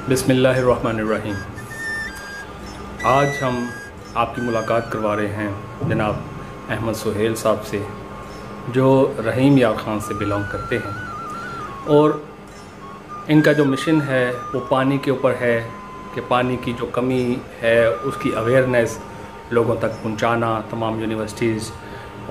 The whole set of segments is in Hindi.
बिस्मिल्लाहिर्रहमानिर्रहीम। आज हम आपकी मुलाकात करवा रहे हैं जनाब अहमद सुहेल साहब से, जो रहीम यार ख़ान से बिलोंग करते हैं। और इनका जो मिशन है वो पानी के ऊपर है कि पानी की जो कमी है उसकी अवेयरनेस लोगों तक पहुंचाना, तमाम यूनिवर्सिटीज़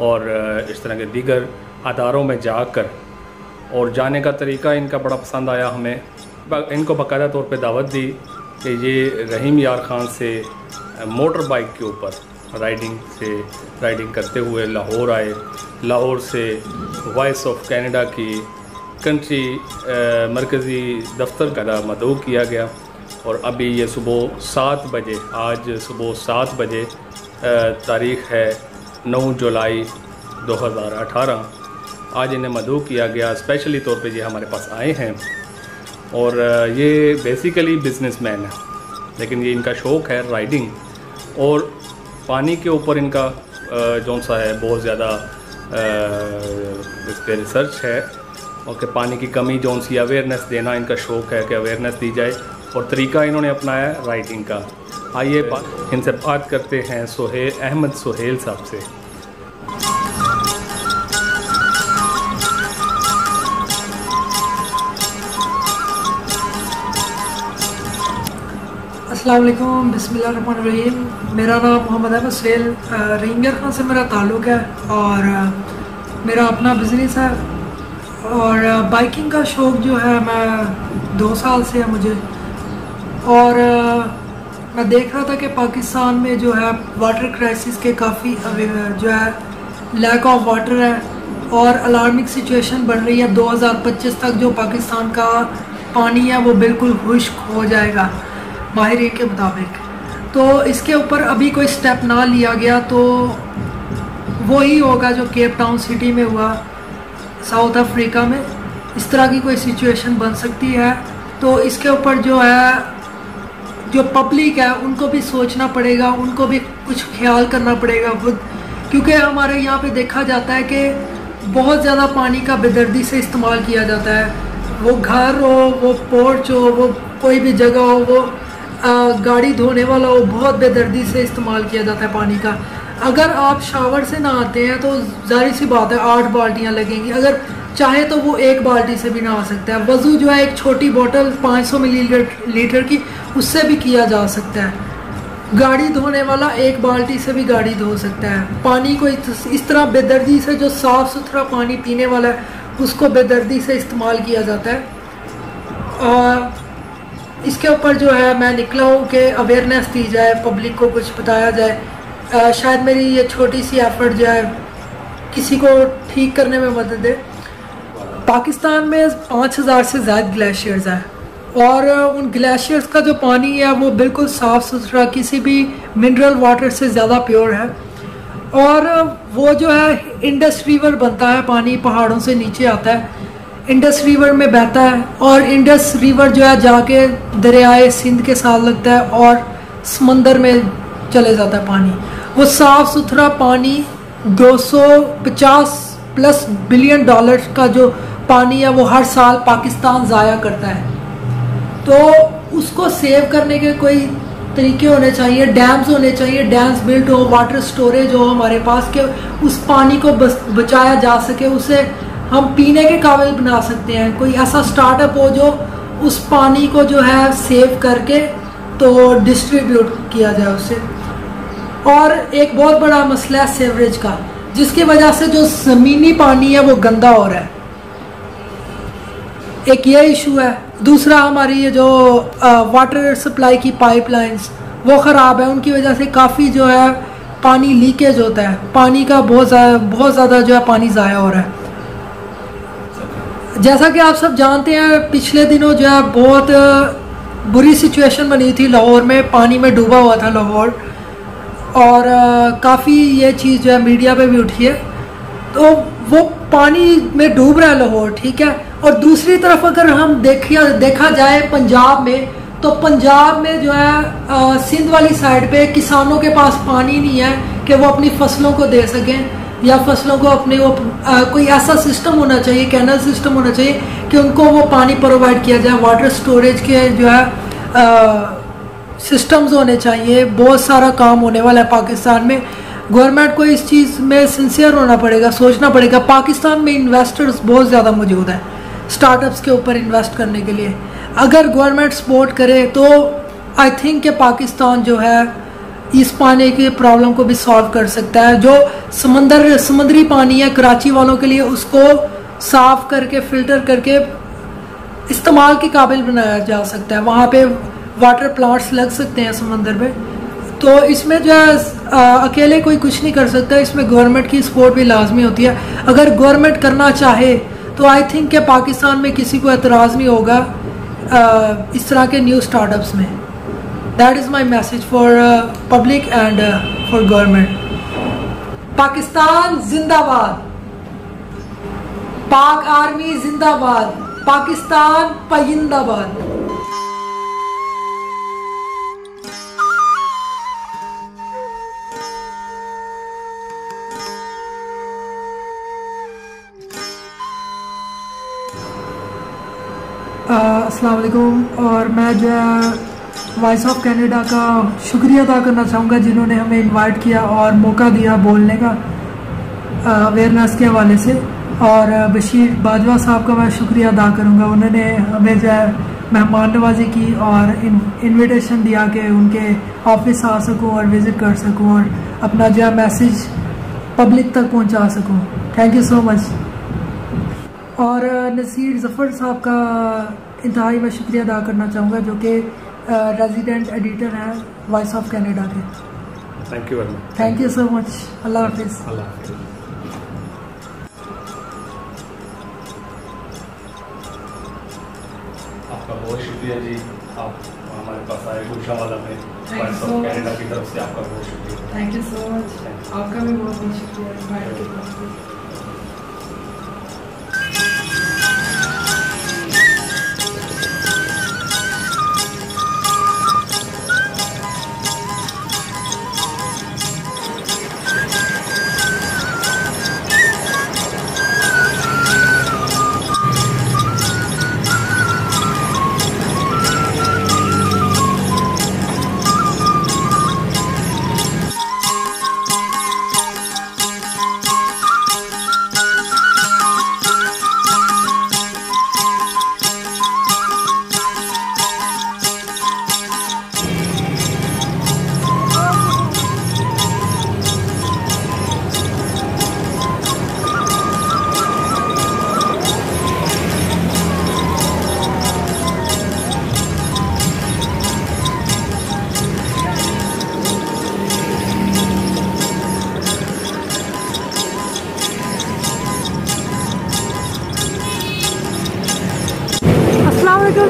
और इस तरह के दीगर अदारों में जाकर। और जाने का तरीका इनका बड़ा पसंद आया हमें। इनको बाकायदा तौर पे दावत दी कि ये रहीम यार ख़ान से मोटर बाइक के ऊपर राइडिंग करते हुए लाहौर आए। लाहौर से वॉइस ऑफ कनाडा की कंट्री मरकज़ी दफ्तर का मदऊ किया गया। और अभी ये सुबह 7 बजे, आज सुबह 7 बजे तारीख़ है 9 जुलाई 2018, आज इन्हें मदऊ किया गया। स्पेशली तौर पे ये हमारे पास आए हैं। और ये बेसिकली बिजनेसमैन है, लेकिन ये इनका शौक़ है राइडिंग। और पानी के ऊपर इनका जौन सा है बहुत ज़्यादा इस पर रिसर्च है। और कि पानी की कमी जौन सी अवेयरनेस देना इनका शौक़ है कि अवेयरनेस दी जाए। और तरीका इन्होंने अपनाया है राइडिंग का। आइए इनसे बात करते हैं अहमद सुहेल साहब से। अस्सलाम वालेकुम, बिस्मिल्लाहिर्रहमानिर्रहीम। मेरा नाम मोहम्मद अहमद सुहेल, रहीम यार ख़ान से मेरा ताल्लुक़ है और मेरा अपना बिज़नेस है। और बाइकिंग का शौक़ जो है मैं 2 साल से है मुझे। और मैं देख रहा था कि पाकिस्तान में जो है वाटर क्राइसिस के काफ़ी जो है लैक ऑफ वाटर है और अलार्मिंग सिचुएशन बन रही है। 2025 तक जो पाकिस्तान का पानी है वो बिल्कुल खुश्क हो जाएगा माहिरीन के मुताबिक। तो इसके ऊपर अभी कोई स्टेप ना लिया गया तो वही होगा जो केप टाउन सिटी में हुआ साउथ अफ्रीका में। इस तरह की कोई सिचुएशन बन सकती है। तो इसके ऊपर जो है जो पब्लिक है उनको भी सोचना पड़ेगा, उनको भी कुछ ख्याल करना पड़ेगा खुद। क्योंकि हमारे यहाँ पे देखा जाता है कि बहुत ज़्यादा पानी का बेदर्दी से इस्तेमाल किया जाता है। वो घर हो, वो पोर्च हो, वो कोई भी जगह हो, वो गाड़ी धोने वाला हो, बहुत बेदर्दी से इस्तेमाल किया जाता है पानी का। अगर आप शावर से नहाते हैं तो जाहिर सी बात है 8 बाल्टियाँ लगेंगी। अगर चाहे तो वो 1 बाल्टी से भी नहा सकता है। वज़ू जो है एक छोटी बोतल 500 मिलीलीटर की, उससे भी किया जा सकता है। गाड़ी धोने वाला 1 बाल्टी से भी गाड़ी धो सकता है। पानी को इस तरह बेदर्दी से, जो साफ़ सुथरा पानी पीने वाला है उसको बेदर्दी से इस्तेमाल किया जाता है। और इसके ऊपर जो है मैं निकला हूँ कि अवेयरनेस दी जाए, पब्लिक को कुछ बताया जाए। शायद मेरी ये छोटी सी एफर्ट जो है किसी को ठीक करने में मदद दे। पाकिस्तान में 5000 से ज़्यादा ग्लेशियर्स हैं और उन ग्लेशियर्स का जो पानी है वो बिल्कुल साफ़ सुथरा, किसी भी मिनरल वाटर से ज़्यादा प्योर है। और वो जो है इंडस रिवर बनता है, पानी पहाड़ों से नीचे आता है, इंडस रिवर में बहता है। और इंडस रिवर जो है जाके दरियाए सिंध के साथ लगता है और समंदर में चले जाता है पानी। वो साफ़ सुथरा पानी 250+ बिलियन डॉलर का जो पानी है वो हर साल पाकिस्तान ज़ाया करता है। तो उसको सेव करने के कोई तरीके होने चाहिए, डैम्स होने चाहिए, डैम्स बिल्ट हो, वाटर स्टोरेज हो हमारे पास के उस पानी को बचाया जा सके, उसे हम पीने के काबिल बना सकते हैं। कोई ऐसा स्टार्टअप हो जो उस पानी को जो है सेव करके तो डिस्ट्रीब्यूट किया जाए उसे। और एक बहुत बड़ा मसला है सीवरेज का, जिसकी वजह से जो ज़मीनी पानी है वो गंदा हो रहा है। एक ये इशू है। दूसरा, हमारी ये जो वाटर सप्लाई की पाइपलाइंस वो ख़राब है, उनकी वजह से काफ़ी जो है पानी लीकेज होता है। पानी का बहुत ज़्यादा जो है पानी ज़ाया हो रहा है। जैसा कि आप सब जानते हैं, पिछले दिनों जो है बहुत बुरी सिचुएशन बनी थी लाहौर में, पानी में डूबा हुआ था लाहौर। और काफ़ी ये चीज़ जो है मीडिया पे भी उठी है। तो वो पानी में डूब रहा है लाहौर, ठीक है। और दूसरी तरफ अगर हम देखा जाए पंजाब में, तो पंजाब में जो है सिंध वाली साइड पे किसानों के पास पानी नहीं है कि वो अपनी फसलों को दे सकें या फसलों को अपने वो कोई ऐसा सिस्टम होना चाहिए, कैनल सिस्टम होना चाहिए कि उनको वो पानी प्रोवाइड किया जाए। वाटर स्टोरेज के जो है सिस्टम्स होने चाहिए, बहुत सारा काम होने वाला है पाकिस्तान में। गवर्नमेंट को इस चीज़ में सिंसियर होना पड़ेगा, सोचना पड़ेगा। पाकिस्तान में इन्वेस्टर्स बहुत ज़्यादा मौजूद हैं स्टार्टअप्स के ऊपर इन्वेस्ट करने के लिए। अगर गवर्नमेंट सपोर्ट करे तो आई थिंक कि पाकिस्तान जो है इस पानी की प्रॉब्लम को भी सॉल्व कर सकता है। जो समुद्री पानी है कराची वालों के लिए, उसको साफ करके फिल्टर करके इस्तेमाल के काबिल बनाया जा सकता है। वहाँ पे वाटर प्लांट्स लग सकते हैं समंदर में। तो इसमें जो है अकेले कोई कुछ नहीं कर सकता, इसमें गवर्नमेंट की सपोर्ट भी लाजमी होती है। अगर गवर्नमेंट करना चाहे तो आई थिंक कि पाकिस्तान में किसी को एतराज़ नहीं होगा इस तरह के न्यू स्टार्टअप्स में। That is my message for public and for government. Pakistan जिंदाबाद, पाक आर्मी जिंदाबाद, पाकिस्तान पाइंदाबाद। अस्सलाम वालेकुम। और मैं जो है वॉइस ऑफ कनाडा का शुक्रिया अदा करना चाहूँगा जिन्होंने हमें इनवाइट किया और मौका दिया बोलने का अवेयरनेस के हवाले से। और बशीर बाजवा साहब का मैं शुक्रिया अदा करूँगा, उन्होंने हमें जो है मेहमान नवाजी की और इनविटेशन दिया कि उनके ऑफिस आ सकूँ और विज़िट कर सकूँ और अपना जो है मैसेज पब्लिक तक पहुँचा सकूँ। Thank you so much. और नसीर ज़फ़र साहब का इंतहाई मैं शुक्रिया अदा करना चाहूँगा जो कि रेजिडेंट एडिटर हैं वॉइस ऑफ कनाडा के। Thank you very much. Thank you so much. अल्लाह हाफिज़। अल्लाह हाफिज़। आपका बहुत शुक्रिया जी, आप हमारे पास आए गुजरावाला में वॉइस ऑफ कनाडा की तरफ से आपका बहुत शुक्रिया। Thank you so much. आपका भी बहुत बहुत शुक्रिया।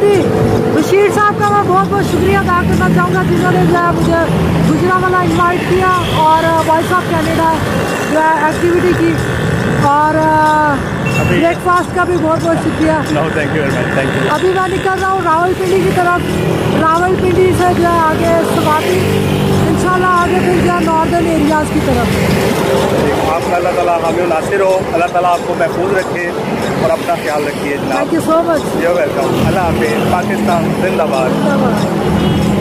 जी बशीर साहब का मैं बहुत बहुत शुक्रिया अदा करना चाहूँगा जिन्होंने जो है मुझे गुजरावाला इनवाइट किया और वॉइस ऑफ कनाडा जो है एक्टिविटी की। और ब्रेकफास्ट का भी बहुत बहुत शुक्रिया। Thank you very much. Thank you. अभी मैं निकल रहा हूँ रावलपिंडी की तरफ। रावलपिंडी से जो है आगे स्वाति, इंशाल्लाह आगे फिर जो है नॉर्दर्न एरियाज़ की तरफ। आपका अल्लाह ताला हामी नासिर हो, अल्लाह ताला आपको महफूज रखे और अपना ख्याल रखिए जनाब। Thank you so much. You welcome. अल्लाह हाफिज़। पाकिस्तान जिंदाबाद।